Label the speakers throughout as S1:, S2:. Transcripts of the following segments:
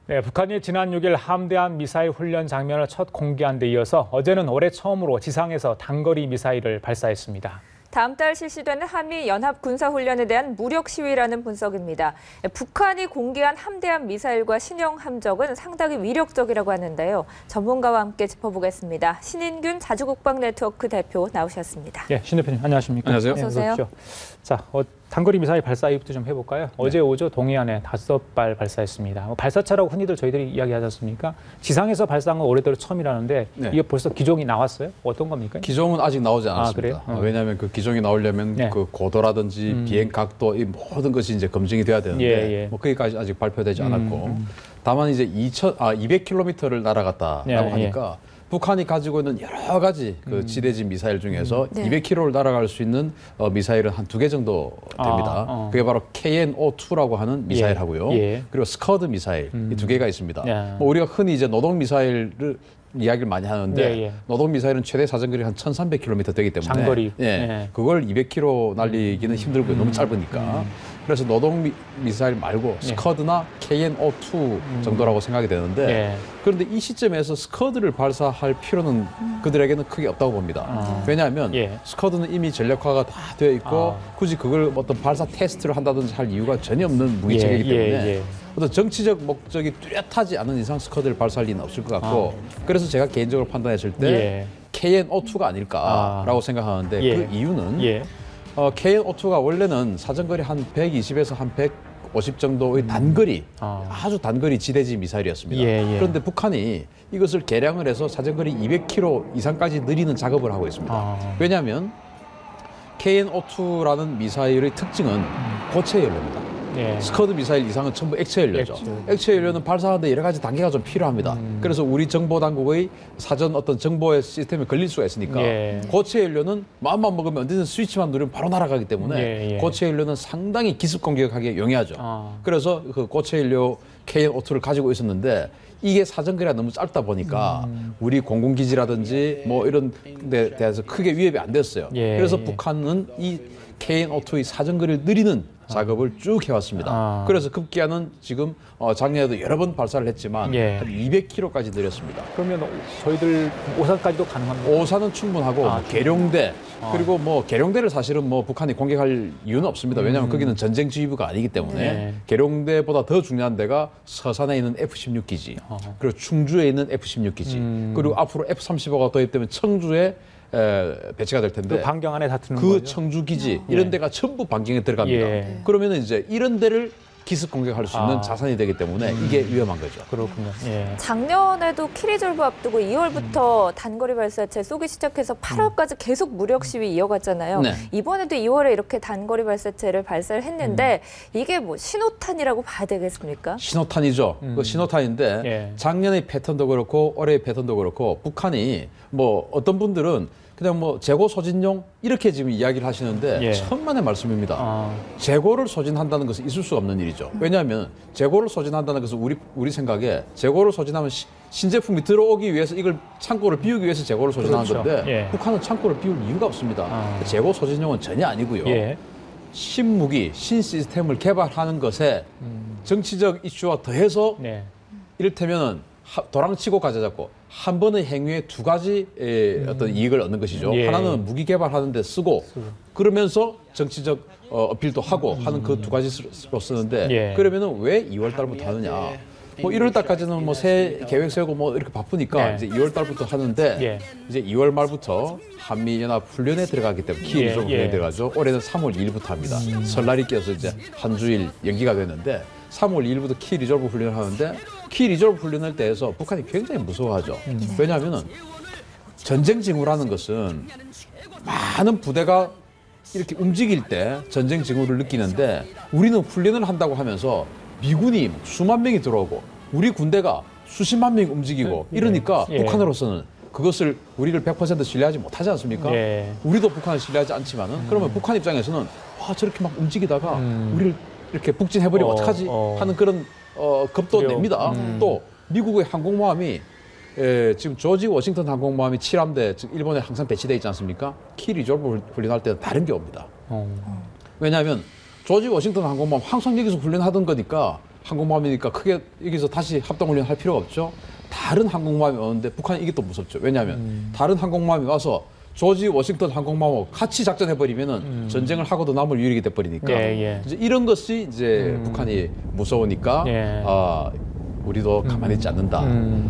S1: 네, 북한이 지난 6일 함대함 미사일 훈련 장면을 첫 공개한 데 이어서 어제는 올해 처음으로 지상에서 단거리 미사일을 발사했습니다.
S2: 다음 달 실시되는 한미 연합 군사훈련에 대한 무력 시위라는 분석입니다. 북한이 공개한 함대함 미사일과 신형 함정은 상당히 위력적이라고 하는데요. 전문가와 함께 짚어보겠습니다. 신인균 자주국방 네트워크 대표 나오셨습니다.
S1: 네, 신 대표님 안녕하십니까?
S3: 안녕하세요.
S2: 어서 오세요.
S1: 자, 단거리 미사일 발사 이후부터 좀 해볼까요? 어제 오전 동해안에 5발 발사했습니다. 발사차라고 흔히들 저희들이 이야기하지 않습니까? 지상에서 발사한 건 올해대로 처음이라는데
S3: 네.
S1: 이게 벌써 기종이 나왔어요? 어떤 겁니까?
S3: 기종은 아직 나오지 않았습니다.
S1: 그래요?
S3: 왜냐하면 그 기종이 나오려면
S1: 네.
S3: 그 고도라든지 비행 각도 이 모든 것이 이제 검증이 돼야 되는데
S1: 예.
S3: 뭐 거기까지 아직 발표되지 않았고 다만 이제 200km를 날아갔다라고
S1: 예.
S3: 하니까 북한이 가지고 있는 여러 가지 그 지대지 미사일 중에서
S2: 네.
S3: 200km를 날아갈 수 있는 미사일은 한 2개 정도 됩니다. 그게 바로 KN-02라고 하는 미사일하고요.
S1: 예.
S3: 그리고 스커드 미사일 이 2개가 있습니다.
S1: 예.
S3: 뭐 우리가 흔히 이제 노동 미사일을 이야기를 많이 하는데
S1: 예.
S3: 노동 미사일은 최대 사정거리 한 1,300km 되기 때문에
S1: 장거리.
S3: 예, 그걸 200km 날리기는 힘들고요. 너무 짧으니까. 그래서 노동 미사일 말고 스커드나 KN-02 정도라고 생각이 되는데
S1: 예.
S3: 그런데 이 시점에서 스커드를 발사할 필요는 그들에게는 크게 없다고 봅니다. 왜냐하면
S1: 예.
S3: 스커드는 이미 전력화가 다 되어 있고 굳이 그걸 어떤 발사 테스트를 한다든지 할 이유가 전혀 없는 무기체계이기 때문에 어떤 정치적 목적이 뚜렷하지 않은 이상 스커드를 발사할 리는 없을 것 같고 그래서 제가 개인적으로 판단했을 때 KN-02가 아닐까라고 생각하는데 그 이유는 KN-02가 원래는 사정거리 한 120에서 한 150 정도의 단거리, 아주 단거리 지대지 미사일이었습니다. 그런데 북한이 이것을 개량을 해서 사정거리 200km 이상까지 늘리는 작업을 하고 있습니다. 왜냐하면 KN-02라는 미사일의 특징은 고체 연료입니다. 스커드 미사일 이상은 전부 액체 연료죠. 액체 연료는 발사하는데 여러 가지 단계가 좀 필요합니다. 그래서 우리 정보 당국의 사전 어떤 정보의 시스템에 걸릴 수가 있으니까 고체 연료는 마음만 먹으면 언제든 스위치만 누르면 바로 날아가기 때문에 고체 연료는 상당히 기습 공격하기에 용이하죠. 그래서 그 고체 연료 KN-02를 가지고 있었는데 이게 사정거리가 너무 짧다 보니까 우리 공군기지라든지 뭐 이런 데 대해서 크게 위협이 안 됐어요. 그래서 북한은 이 KN-02의 사정거리를 늘리는 작업을 쭉 해왔습니다. 그래서 급기야는 지금 작년에도 여러 번 발사를 했지만 한 200km까지 늘렸습니다.
S1: 그러면 저희들 오산까지도 가능합니까?
S3: 오산은 충분하고 계룡대 그리고 뭐 계룡대를 사실은 뭐 북한이 공격할 이유는 없습니다. 왜냐하면 거기는 전쟁 지휘부가 아니기 때문에 계룡대보다 더 중요한 데가 서산에 있는 F-16 기지 그리고 충주에 있는 F-16 기지 그리고 앞으로 F-35가 도입되면 청주에 배치가 될 텐데
S1: 그 반경 안에 다 드는
S3: 그
S1: 거죠?
S3: 청주 기지 이런 데가 전부 반경에 들어갑니다. 그러면은 이제 이런 데를 기습 공격할 수 있는 자산이 되기 때문에 이게 위험한 거죠.
S1: 그렇군요.
S2: 작년에도 키리졸브 앞두고 2월부터 단거리 발사체 쏘기 시작해서 8월까지 계속 무력 시위 이어갔잖아요. 이번에도 2월에 이렇게 단거리 발사체를 발사를 했는데 이게 뭐 신호탄이라고 봐야 되겠습니까?
S3: 신호탄이죠. 그 신호탄인데 작년의 패턴도 그렇고 올해의 패턴도 그렇고 북한이 뭐 어떤 분들은 그냥 뭐 재고 소진용 이렇게 지금 이야기를 하시는데 천만의 말씀입니다. 재고를 소진한다는 것은 있을 수가 없는 일이죠. 왜냐하면 재고를 소진한다는 것은 우리 생각에 재고를 소진하면 신제품이 들어오기 위해서 이걸 창고를 비우기 위해서 재고를 소진하는 건데 북한은 창고를 비울 이유가 없습니다. 재고 소진용은 전혀 아니고요. 신무기, 신시스템을 개발하는 것에 정치적 이슈와 더해서 이를테면 도랑치고 가져잡고 한 번의 행위에 두 가지 어떤 이익을 얻는 것이죠. 하나는 무기 개발하는 데 쓰고 그러면서 정치적 어필도 하고 하는 그 두 가지로 쓰는데 그러면은 왜 2월 달부터 하느냐. 뭐 1월 달까지는 뭐 새 계획 세우고 뭐 이렇게 바쁘니까 이제 2월 달부터 하는데 이제 2월 말부터 한미연합 훈련에 들어가기 때문에 키예리 훈련에 들어가죠. 올해는 3월 2일부터 합니다. 설날이 껴서 이제 한 주일 연기가 됐는데 3월 2일부터 키 리졸브 훈련을 하는데 키 리졸브 훈련을 대해서 북한이 굉장히 무서워하죠. 왜냐하면은 전쟁 징후라는 것은 많은 부대가 이렇게 움직일 때 전쟁 징후를 느끼는데 우리는 훈련을 한다고 하면서 미군이 수만 명이 들어오고 우리 군대가 수십만 명이 움직이고 이러니까 북한으로서는 그것을 우리를 100% 신뢰하지 못하지 않습니까? 우리도 북한을 신뢰하지 않지만은 그러면 북한 입장에서는 와 저렇게 막 움직이다가 우리를 이렇게 북진해버리면 어떡하지 하는 그런 겁도 냅니다. 또 미국의 항공모함이 지금 조지 워싱턴 항공모함이 7함대 즉 일본에 항상 배치되어 있지 않습니까? 키 리졸브 훈련할 때는 다른 게 옵니다. 왜냐하면 조지 워싱턴 항공모함 항상 여기서 훈련하던 거니까 항공모함이니까 크게 여기서 다시 합동훈련 할 필요가 없죠. 다른 항공모함이 오는데 북한이 이게 또 무섭죠. 왜냐하면 다른 항공모함이 와서 조지 워싱턴 항공모함하고 같이 작전해버리면은 전쟁을 하고도 남을 유리하게 돼버리니까 이제 이런 것이 이제 북한이 무서우니까 우리도 가만히 있지 않는다.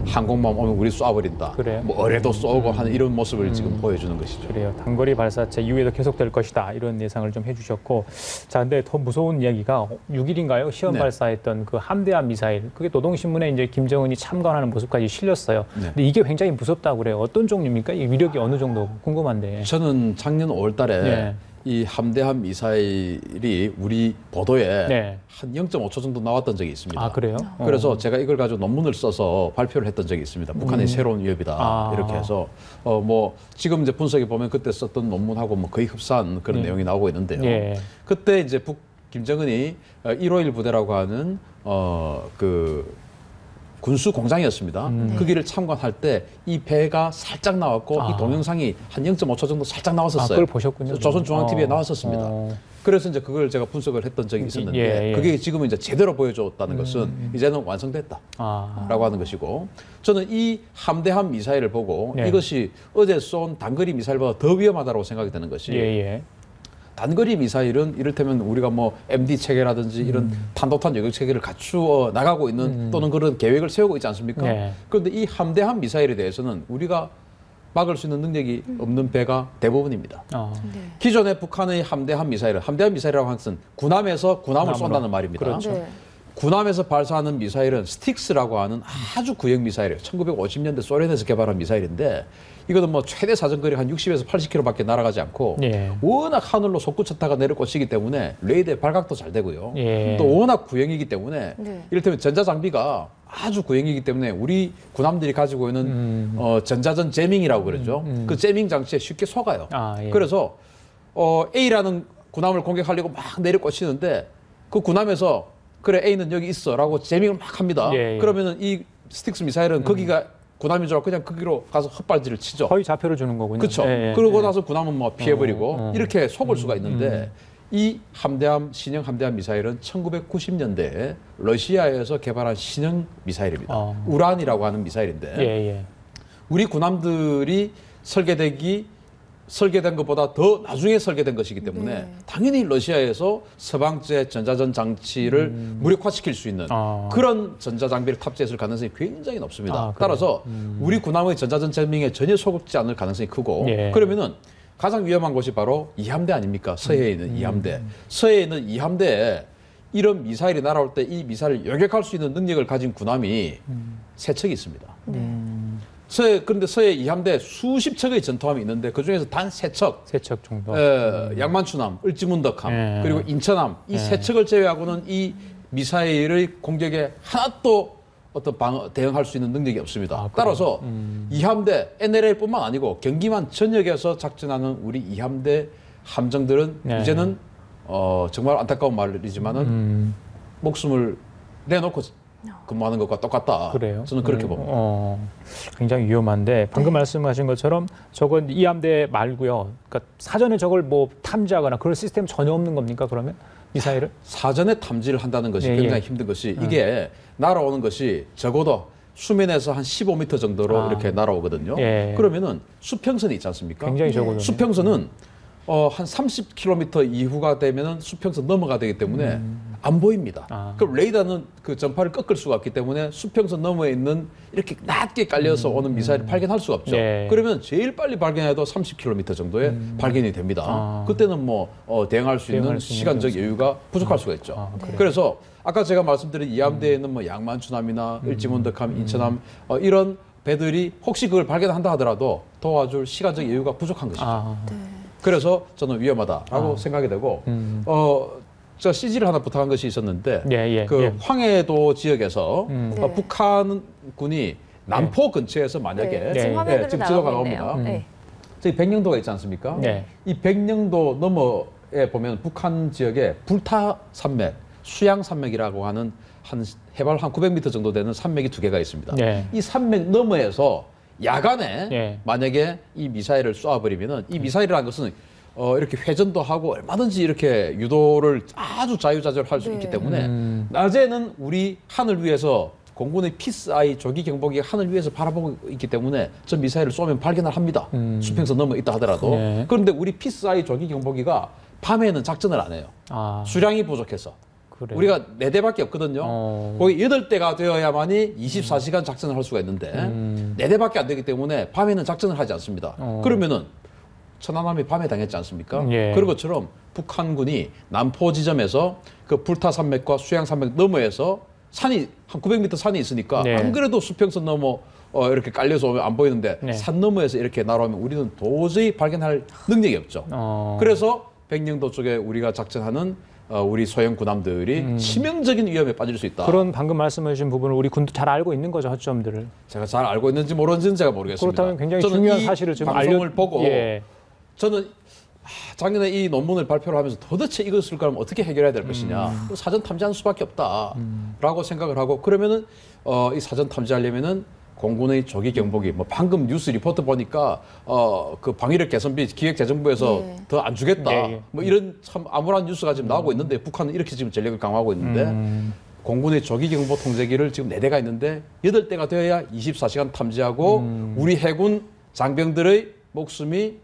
S3: 항공모함 오면 우리 쏴버린다.
S1: 그래요?
S3: 뭐 어뢰도 쏘고 하는 이런 모습을 지금 보여주는 것이죠.
S1: 그래요. 단거리 발사체 이후에도 계속될 것이다. 이런 예상을 좀 해주셨고, 자, 근데 더 무서운 이야기가 6일인가요? 시험 발사했던 그 함대함 미사일. 그게 노동신문에 이제 김정은이 참관하는 모습까지 실렸어요. 근데 이게 굉장히 무섭다고 그래요. 어떤 종류입니까? 이 위력이 어느 정도 궁금한데.
S3: 저는 작년 5월달에 이 함대함 미사일이 우리 보도에 한 0.5초 정도 나왔던 적이 있습니다.
S1: 아, 그래요?
S3: 그래서 제가 이걸 가지고 논문을 써서 발표를 했던 적이 있습니다. 북한의 새로운 위협이다. 이렇게 해서 뭐 지금 이제 분석해 보면 그때 썼던 논문하고 뭐 거의 흡사한 그런 내용이 나오고 있는데요. 그때 이제 김정은이 151 부대라고 하는 그 군수 공장이었습니다. 그 길을 참관할 때 이 배가 살짝 나왔고 이 동영상이 한 0.5초 정도 살짝 나왔었어요.
S1: 그걸 보셨군요.
S3: 조선중앙TV에 나왔었습니다. 그래서 이제 그걸 제가 분석을 했던 적이 있었는데 그게 지금은 이제 제대로 보여줬다는 것은 이제는 완성됐다라고 하는 것이고, 저는 이 함대함 미사일을 보고 이것이 어제 쏜 단거리 미사일보다 더 위험하다고 생각이 되는 것이 단거리 미사일은 이를테면 우리가 뭐 MD 체계라든지 이런 탄도탄 여격 체계를 갖추어 나가고 있는 또는 그런 계획을 세우고 있지 않습니까? 그런데 이 함대함 미사일에 대해서는 우리가 막을 수 있는 능력이 없는 배가 대부분입니다. 기존의 북한의 함대함 미사일은, 함대함 미사일이라고 하는 것은 군함에서 군함을 쏜다는 말입니다.
S1: 그렇죠.
S3: 군함에서 발사하는 미사일은 스틱스라고 하는 아주 구형 미사일이에요. 1950년대 소련에서 개발한 미사일인데 이거는 뭐 최대 사정거리 한 60에서 80km밖에 날아가지 않고 워낙 하늘로 솟구쳤다가 내려 꽂히기 때문에 레이더의 발각도 잘 되고요. 또 워낙 구형이기 때문에 이를테면 전자장비가 아주 구형이기 때문에 우리 군함들이 가지고 있는 전자전 제밍이라고 그러죠. 그 제밍 장치에 쉽게 속아요. 그래서 A라는 군함을 공격하려고 막 내려 꽂히는데 그 군함에서 그래 A는 여기 있어라고 제밍을 막 합니다. 그러면은 이 스틱스 미사일은 거기가 군함인 줄 알고 그냥 거기로 가서 헛발질을 치죠.
S1: 거의 좌표를 주는 거군요.
S3: 그렇죠. 그러고 나서 군함은 뭐 피해버리고 이렇게 속을 수가 있는데 이 함대함, 신형 함대함 미사일은 1990년대에 러시아에서 개발한 신형 미사일입니다. 우란이라고 하는 미사일인데 우리 군함들이 설계된 것보다 더 나중에 설계된 것이기 때문에 당연히 러시아에서 서방제 전자전 장치를 무력화시킬 수 있는 그런 전자장비를 탑재했을 가능성이 굉장히 높습니다. 따라서 우리 군함의 전자전 제밍에 전혀 속지 않을 가능성이 크고 그러면은 가장 위험한 곳이 바로 이함대 아닙니까? 서해에 있는 이함대. 서해에 있는 이함대에 이런 미사일이 날아올 때 이 미사일을 요격할 수 있는 능력을 가진 군함이 세 척이 있습니다. 그런데 서해 이함대 수십 척의 전투함이 있는데 그 중에서 단 세 척
S1: 정도.
S3: 양만추함, 을지문덕함, 그리고 인천함 이 세 척을 제외하고는 이 미사일의 공격에 하나도 어떤 대응할 수 있는 능력이 없습니다. 따라서 이함대 NLL뿐만 아니고 경기만 전역에서 작전하는 우리 이함대 함정들은 이제는 정말 안타까운 말이지만은 목숨을 내놓고 근무하는 것과 똑같다.
S1: 그래요?
S3: 저는 그렇게 봅니다.
S1: 굉장히 위험한데 방금 말씀하신 것처럼 저건 이함대 말고요. 그러니까 사전에 저걸 뭐 탐지하거나 그런 시스템 전혀 없는 겁니까? 그러면 미사일을?
S3: 사전에 탐지를 한다는 것이 굉장히 힘든 것이 이게 날아오는 것이 적어도 수면에서 한 15m 정도로 이렇게 날아오거든요. 그러면은 수평선이 있지 않습니까?
S1: 굉장히 적거든요.
S3: 수평선은 한 30km 이후가 되면은 수평선 넘어가 되기 때문에 안 보입니다. 그럼 레이더는 그 전파를 꺾을 수가 없기 때문에 수평선 너머에 있는 이렇게 낮게 깔려서 오는 미사일을 발견할 수가 없죠. 그러면 제일 빨리 발견해도 30km 정도에 발견이 됩니다. 그때는 뭐 대응할 수 있는 시간적 여유가 부족할 수가 있죠. 그래서 아까 제가 말씀드린 이함대에 있는 뭐 양만추함이나 을지문덕함, 인천함 이런 배들이 혹시 그걸 발견한다 하더라도 도와줄 시간적 여유가 부족한 것이죠. 그래서 저는 위험하다라고 생각이 되고 저 CG를 하나 부탁한 것이 있었는데 황해도 지역에서 북한군이 남포 근처에서 만약에 지금 지도가 나옵니다. 저기 백령도가 있지 않습니까? 이 백령도 너머에 보면 북한 지역에 불타 산맥, 수양 산맥이라고 하는 한 해발 한 900m 정도 되는 산맥이 두 개가 있습니다. 이 산맥 너머에서 야간에 만약에 이 미사일을 쏘아버리면은 이 미사일이라는 것은 이렇게 회전도 하고 얼마든지 이렇게 유도를 아주 자유자재로 할 수 있기 때문에 낮에는 우리 하늘 위에서 공군의 피스아이 조기 경보기가 하늘 위에서 바라보고 있기 때문에 저 미사일을 쏘면 발견을 합니다. 수평선 넘어 있다 하더라도.
S1: 네.
S3: 그런데 우리 피스아이 조기 경보기가 밤에는 작전을 안 해요. 수량이 부족해서. 그래요. 우리가 4대밖에 없거든요. 거기 8대가 되어야만이 24시간 작전을 할 수가 있는데 4대밖에 안 되기 때문에 밤에는 작전을 하지 않습니다. 그러면은 천안함이 밤에 당했지 않습니까?
S1: 예.
S3: 그런 것처럼 북한군이 남포 지점에서 그 불타산맥과 수양산맥 너머에서 산이 한 900m 산이 있으니까
S1: 네.
S3: 안 그래도 수평선 넘어 이렇게 깔려서 오면 안 보이는데
S1: 네.
S3: 산 너머에서 이렇게 날아오면 우리는 도저히 발견할 능력이 없죠. 그래서 백령도 쪽에 우리가 작전하는 우리 소형 군함들이 치명적인 위험에 빠질 수 있다.
S1: 그런 방금 말씀하신 부분을 우리 군도 잘 알고 있는 거죠, 허점들을.
S3: 제가 잘 알고 있는지 모르는지는 제가 모르겠습니다.
S1: 그렇다면 굉장히 중요한 사실을 지금
S3: 방송을 보고
S1: 예.
S3: 저는 작년에 이 논문을 발표를 하면서 도대체 이것을 그럼 어떻게 해결해야 될 것이냐. 사전 탐지하는 수밖에 없다라고 생각을 하고 그러면은 이 사전 탐지하려면은 공군의 조기 경보기 뭐 방금 뉴스 리포트 보니까 그 방위력 개선비 기획재정부에서
S2: 네.
S3: 더 안 주겠다.
S1: 네.
S3: 뭐 이런 참 암울한 뉴스가 지금 나오고 있는데 북한은 이렇게 지금 전력을 강화하고 있는데 공군의 조기 경보 통제기를 지금 4대가 있는데 8대가 되어야 24시간 탐지하고 우리 해군 장병들의 목숨이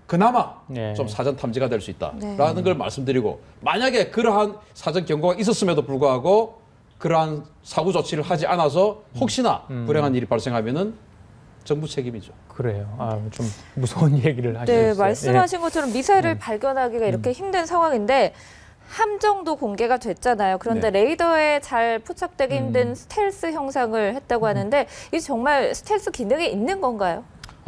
S3: 그나마
S1: 네.
S3: 좀 사전 탐지가 될 수 있다라는 걸 말씀드리고 만약에 그러한 사전 경고가 있었음에도 불구하고 그러한 사후 조치를 하지 않아서 혹시나 불행한 일이 발생하면은 정부 책임이죠.
S1: 그래요. 좀 무서운 얘기를 하셨어요.
S2: 네, 말씀하신 것처럼 미사일을 발견하기가 이렇게 힘든 상황인데 함정도 공개가 됐잖아요. 그런데
S3: 네.
S2: 레이더에 잘 포착되기 힘든 스텔스 형상을 했다고 하는데 이게 정말 스텔스 기능이 있는 건가요?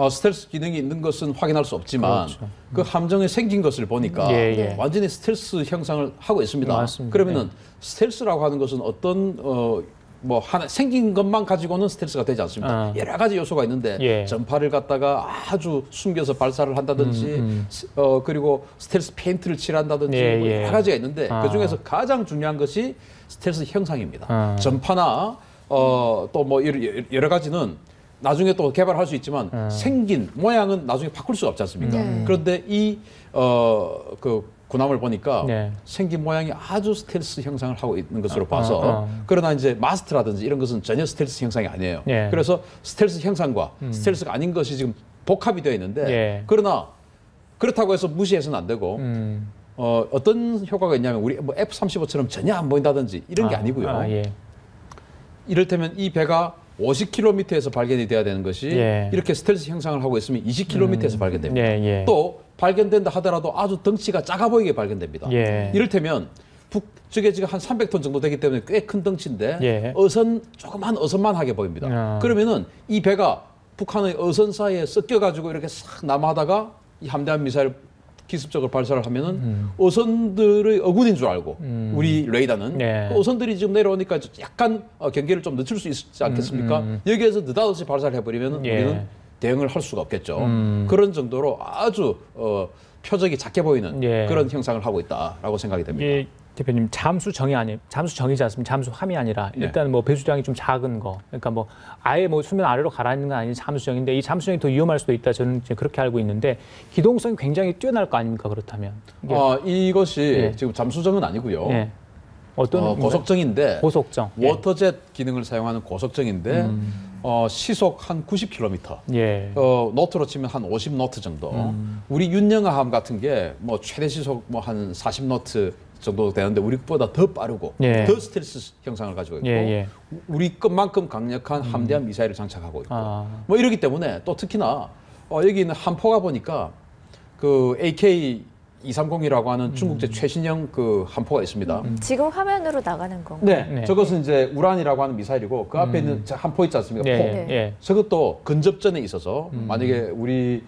S3: 스텔스 기능이 있는 것은 확인할 수 없지만
S1: 그렇죠.
S3: 그 함정에 생긴 것을 보니까
S1: 예.
S3: 완전히 스텔스 형상을 하고 있습니다.
S1: 맞습니다.
S3: 그러면은 스텔스라고 하는 것은 어떤 뭐 하나 생긴 것만 가지고는 스텔스가 되지 않습니다. 여러 가지 요소가 있는데
S1: 예.
S3: 전파를 갖다가 아주 숨겨서 발사를 한다든지 그리고 스텔스 페인트를 칠한다든지 뭐 여러 가지가 있는데 그 중에서 가장 중요한 것이 스텔스 형상입니다. 전파나 또 뭐 여러 가지는 나중에 또 개발할 수 있지만 생긴 모양은 나중에 바꿀 수가 없지 않습니까? 그런데 그 군함을 보니까 생긴 모양이 아주 스텔스 형상을 하고 있는 것으로 봐서 그러나 이제 마스트라든지 이런 것은 전혀 스텔스 형상이 아니에요. 그래서 스텔스 형상과 스텔스가 아닌 것이 지금 복합이 되어 있는데 그러나 그렇다고 해서 무시해서는 안 되고 어떤 효과가 있냐면 우리 뭐 F-35처럼 전혀 안 보인다든지 이런 게 아니고요. 이를테면 이 배가 50km에서 발견이 돼야 되는 것이 이렇게 스텔스 형상을 하고 있으면 20km에서 발견됩니다. 또 발견된다 하더라도 아주 덩치가 작아 보이게 발견됩니다. 이를테면 북쪽에 지금 한 300톤 정도 되기 때문에 꽤 큰 덩치인데 조그만 어선만하게 보입니다. 그러면은 이 배가 북한의 어선 사이에 섞여가지고 이렇게 싹 남하다가 이 함대함 미사일 기습적으로 발사를 하면은 어선들의 어군인 줄 알고 우리 레이더는 어선들이 지금 내려오니까 약간 경계를 좀 늦출 수 있지 않겠습니까? 여기에서 느닷없이 발사를 해버리면 우리는 대응을 할 수가 없겠죠. 그런 정도로 아주 표적이 작게 보이는 그런 형상을 하고 있다라고 생각이 됩니다.
S1: 대표님 잠수정이 잠수정이지 않습니까? 잠수함이 아니라 일단 뭐 배수량이 좀 작은 거, 그러니까 뭐 아예 뭐 수면 아래로 가라앉는 건 아닌 잠수정인데 이 잠수정이 더 위험할 수도 있다. 저는 이제 그렇게 알고 있는데 기동성이 굉장히 뛰어날 거 아닙니까? 그렇다면
S3: 이것이 지금 잠수정은 아니고요.
S1: 어떤
S3: 고속정인데
S1: 고속정
S3: 워터젯 기능을 사용하는 고속정인데 시속 한 90km, 노트로 치면 한 50노트 정도. 우리 윤영아함 같은 게 뭐 최대 시속 뭐 한 40노트 정도 되는데 우리보다 더 빠르고 더 스텔스 형상을 가지고 있고 우리 것만큼 강력한 함대함 미사일을 장착하고 있고 뭐 이러기 때문에 또 특히나 여기 있는 함포가 보니까 그 AK-230이라고 하는 중국제 최신형 그 함포가 있습니다.
S2: 지금 화면으로 나가는 건가요?
S3: 저것은 이제 우란이라고 하는 미사일이고 그 앞에 있는 함포 있지 않습니까? 저것도 근접전에 있어서 만약에 우리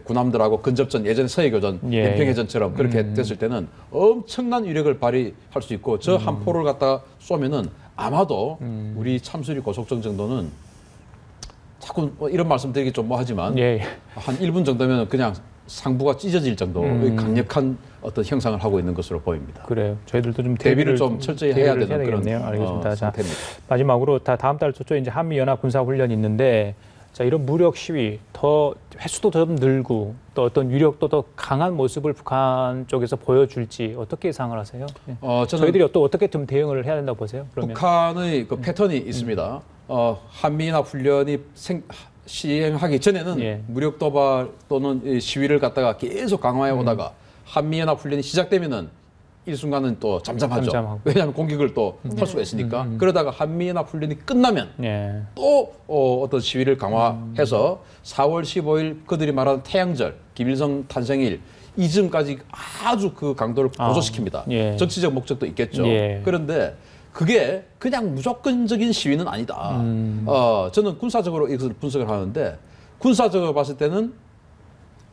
S3: 군함들하고 근접전 예전에 서해교전, 연평해전처럼 그렇게 됐을 때는 엄청난 위력을 발휘할 수 있고 저 함포를 갖다 쏘면은 아마도 우리 참수리 고속정 정도는 자꾸 뭐 이런 말씀 드리기 좀 뭐하지만 한 1분 정도면 그냥 상부가 찢어질 정도의 강력한 어떤 형상을 하고 있는 것으로 보입니다.
S1: 그래요. 저희들도 좀
S3: 대비를 좀 철저히 해야 되는 그런
S1: 알겠습니다.
S3: 상태입니다.
S1: 마지막으로 다음 달 초에 이제 한미 연합 군사 훈련이 있는데 자, 이런 무력 시위 더 횟수도 좀 늘고 또 어떤 위력도 더 강한 모습을 북한 쪽에서 보여줄지 어떻게 예상을 하세요? 저희들이 또 어떻게 좀 대응을 해야 된다고 보세요? 그러면?
S3: 북한의 그 패턴이 있습니다. 한미연합 훈련이 시행하기 전에는 무력 도발 또는 시위를 갖다가 계속 강화해 오다가 한미연합 훈련이 시작되면은 일순간은 또 잠잠하죠. 왜냐하면 공격을 또 할 수가 있으니까. 그러다가 한미연합 훈련이 끝나면 또 어떤 시위를 강화해서 4월 15일 그들이 말하는 태양절, 김일성 탄생일 이즈음까지 아주 그 강도를 고조시킵니다. 정치적 목적도 있겠죠. 그런데 그게 그냥 무조건적인 시위는 아니다. 저는 군사적으로 이것을 분석을 하는데 군사적으로 봤을 때는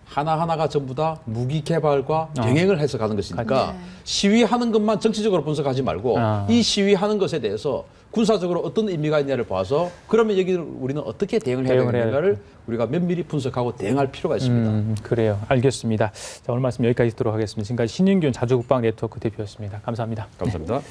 S3: 하나하나가 전부 다 무기 개발과 병행을 해서 가는 것이니까 시위하는 것만 정치적으로 분석하지 말고 이 시위하는 것에 대해서 군사적으로 어떤 의미가 있냐를 봐서 그러면 여기를 우리는 어떻게 대응을 해야 되는가를 우리가 면밀히 분석하고 대응할 필요가 있습니다.
S1: 그래요. 알겠습니다. 자, 오늘 말씀 여기까지 듣도록 하겠습니다. 지금까지 신인균 자주국방 네트워크 대표였습니다. 감사합니다.
S3: 감사합니다.